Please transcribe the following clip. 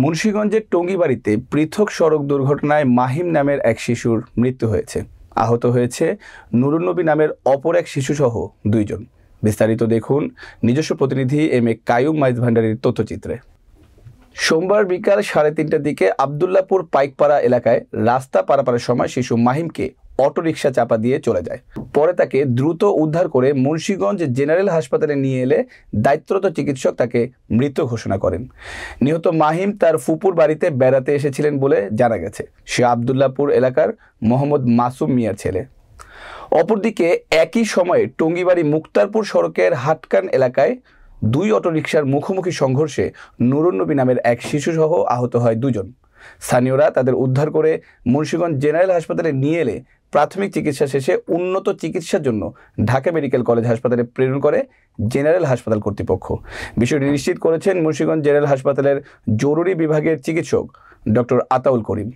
মুন্সিগঞ্জের টঙ্গীবাড়িতে পৃথক সড়ক দুর্ঘটনায় মাহিম নামের এক শিশুর মৃত্যু হয়েছে। আহত হয়েছে নুরুন্নবী নামের অপর এক শিশুসহ 2 জন। বিস্তারিত দেখুন নিজস্ব প্রতিনিধি এম এ কায়ুম মাইজ ভান্ডারীর তথ্যচিত্রে। সোমবার বিকাল 3:30টার দিকে আবদুল্লাপুর পাইকপাড়া এলাকায় রাস্তা পারাপারের সময় শিশু মাহিমকে অটোরিকশা চাপা দিয়ে চলে যায়। পরে তাকে দ্রুত উদ্ধার করে মুন্সিগঞ্জ জেনারেল হাসপাতালে নিয়ে এলে দায়িত্বরত চিকিৎসক তাকে মৃত ঘোষণা করেন। নিহত মাহিম তার ফুপুর বাড়িতে বেড়াতে এসেছিলেন বলে জানা গেছে। সে আবদুল্লাপুর এলাকার মোহাম্মদ মাসুম মিয়ার ছেলে। অপরদিকে একই সময়ে টঙ্গীবাড়ি মুক্তারপুর সড়কের হাটকান এলাকায় 2 অটোরিকশার মুখোমুখি সংঘর্ষে নুরুন্নবী নামের এক শিশুসহ আহত হয় 2 জন। স্থানীয়রা তাদের উদ্ধার করে মুন্সিগঞ্জ জেনারেল হাসপাতালে নিয়ে এলে প্রাথমিক চিকিৎসা শেষে উন্নত চিকিৎসার জন্য ঢাকা মেডিকেল কলেজ হাসপাতালে প্রেরণ করে জেনারেল হাসপাতাল কর্তৃপক্ষ। বিষয়টি নিশ্চিত করেছেন মুন্সিগঞ্জ জেনারেল হাসপাতালের জরুরি বিভাগের চিকিৎসক ডক্টর আতাউল করিম।